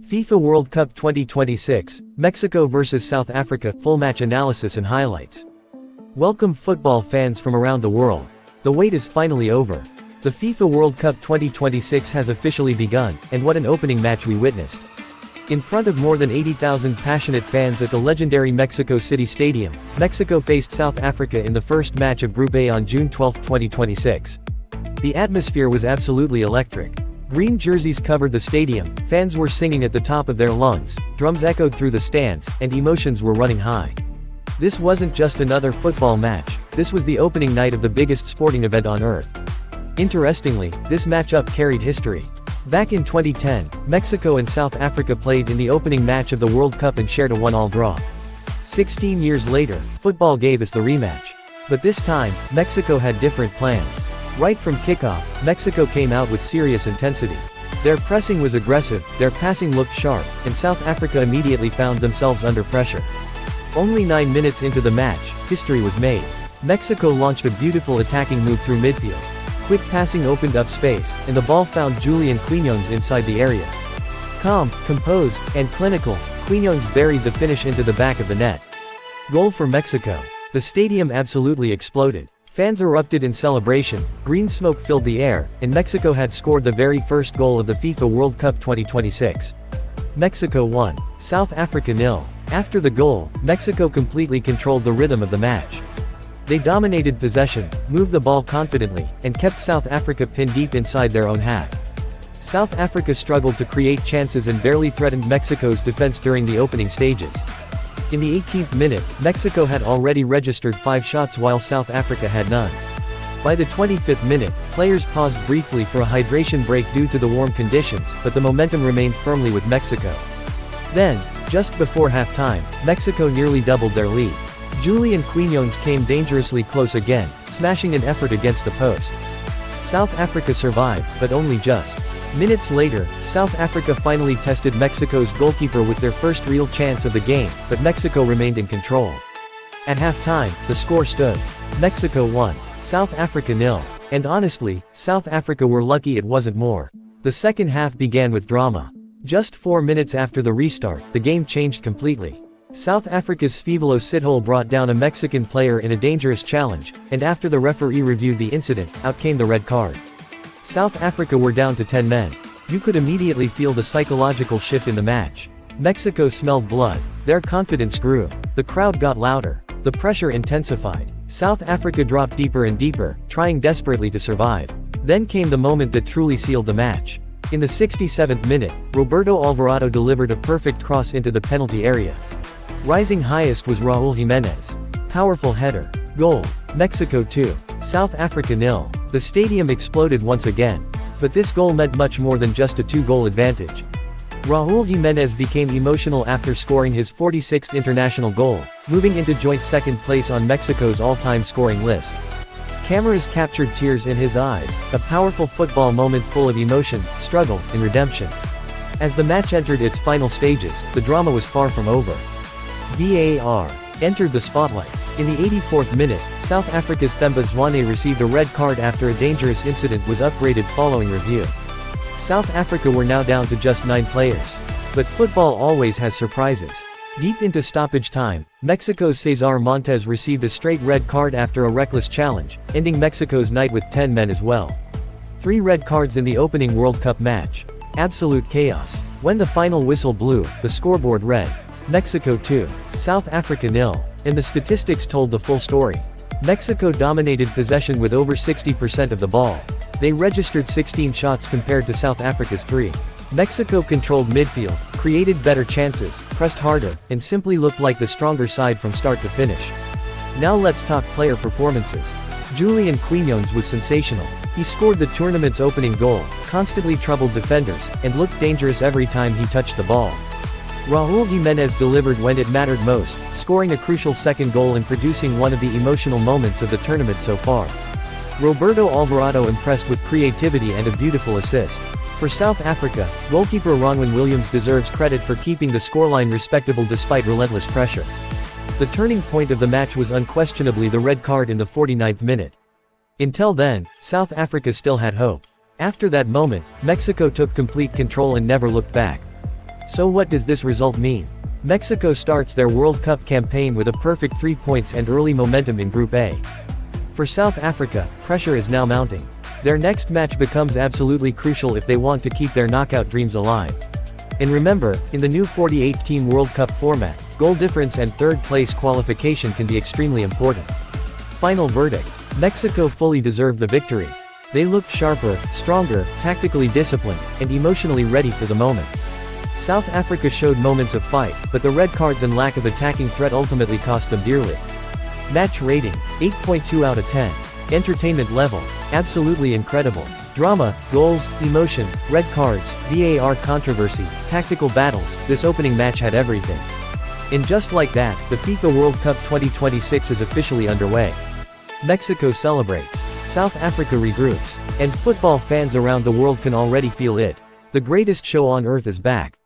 FIFA World Cup 2026, Mexico vs South Africa, full match analysis and highlights. Welcome football fans from around the world. The wait is finally over. The FIFA World Cup 2026 has officially begun, and what an opening match we witnessed. In front of more than 80,000 passionate fans at the legendary Mexico City Stadium, Mexico faced South Africa in the first match of Group A on June 12, 2026. The atmosphere was absolutely electric. Green jerseys covered the stadium, fans were singing at the top of their lungs, drums echoed through the stands, and emotions were running high. This wasn't just another football match, this was the opening night of the biggest sporting event on earth. Interestingly, this matchup carried history. Back in 2010, Mexico and South Africa played in the opening match of the World Cup and shared a 1-1 draw. 16 years later, football gave us the rematch. But this time, Mexico had different plans. Right from kickoff, Mexico came out with serious intensity. Their pressing was aggressive, their passing looked sharp, and South Africa immediately found themselves under pressure. Only 9 minutes into the match, history was made. Mexico launched a beautiful attacking move through midfield. Quick passing opened up space, and the ball found Julián Quiñones inside the area. Calm, composed, and clinical, Quiñones buried the finish into the back of the net. Goal for Mexico. The stadium absolutely exploded. Fans erupted in celebration, green smoke filled the air, and Mexico had scored the very first goal of the FIFA World Cup 2026. Mexico won. South Africa 0. After the goal, Mexico completely controlled the rhythm of the match. They dominated possession, moved the ball confidently, and kept South Africa pinned deep inside their own half. South Africa struggled to create chances and barely threatened Mexico's defense during the opening stages. In the 18th minute, Mexico had already registered 5 shots while South Africa had none. By the 25th minute, players paused briefly for a hydration break due to the warm conditions, but the momentum remained firmly with Mexico. Then, just before halftime, Mexico nearly doubled their lead. Julián Quiñones came dangerously close again, smashing an effort against the post. South Africa survived, but only just. Minutes later, South Africa finally tested Mexico's goalkeeper with their first real chance of the game, but Mexico remained in control. At halftime, the score stood. Mexico 1, South Africa 0. And honestly, South Africa were lucky it wasn't more. The second half began with drama. Just 4 minutes after the restart, the game changed completely. South Africa's Svivolo Sithole brought down a Mexican player in a dangerous challenge, and after the referee reviewed the incident, out came the red card. South Africa were down to 10 men. You could immediately feel the psychological shift in the match. Mexico smelled blood. Their confidence grew. The crowd got louder. The pressure intensified. South Africa dropped deeper and deeper, trying desperately to survive. Then came the moment that truly sealed the match. In the 67th minute, Roberto Alvarado delivered a perfect cross into the penalty area. Rising highest was Raúl Jiménez. Powerful header. Goal. Mexico 2. South Africa 0. The stadium exploded once again. But this goal meant much more than just a 2-goal advantage. Raúl Jiménez became emotional after scoring his 46th international goal, moving into joint second place on Mexico's all-time scoring list. Cameras captured tears in his eyes, a powerful football moment full of emotion, struggle, and redemption. As the match entered its final stages, the drama was far from over. VAR entered the spotlight. In the 84th minute, South Africa's Themba Zwane received a red card after a dangerous incident was upgraded following review. South Africa were now down to just 9 players. But football always has surprises. Deep into stoppage time, Mexico's Cesar Montes received a straight red card after a reckless challenge, ending Mexico's night with 10 men as well. 3 red cards in the opening World Cup match. Absolute chaos. When the final whistle blew, the scoreboard read, Mexico 2, South Africa 0. And the statistics told the full story. Mexico dominated possession with over 60% of the ball. They registered 16 shots compared to South Africa's 3. Mexico controlled midfield, created better chances, pressed harder, and simply looked like the stronger side from start to finish. Now let's talk player performances. Julián Quiñones was sensational. He scored the tournament's opening goal, constantly troubled defenders, and looked dangerous every time he touched the ball. Raúl Jiménez delivered when it mattered most, scoring a crucial second goal and producing one of the emotional moments of the tournament so far. Roberto Alvarado impressed with creativity and a beautiful assist. For South Africa, goalkeeper Ronwen Williams deserves credit for keeping the scoreline respectable despite relentless pressure. The turning point of the match was unquestionably the red card in the 49th minute. Until then, South Africa still had hope. After that moment, Mexico took complete control and never looked back. So what does this result mean? Mexico starts their World Cup campaign with a perfect 3 points and early momentum in Group A. For South Africa, pressure is now mounting. Their next match becomes absolutely crucial if they want to keep their knockout dreams alive. And remember, in the new 48-team World Cup format, goal difference and third-place qualification can be extremely important. Final verdict: Mexico fully deserved the victory. They looked sharper, stronger, tactically disciplined, and emotionally ready for the moment. South Africa showed moments of fight, but the red cards and lack of attacking threat ultimately cost them dearly. Match rating: 8.2 out of 10. Entertainment level: absolutely incredible. Drama, goals, emotion, red cards, VAR controversy, tactical battles, this opening match had everything. And just like that, the FIFA World Cup 2026 is officially underway. Mexico celebrates, South Africa regroups, and football fans around the world can already feel it. The greatest show on earth is back.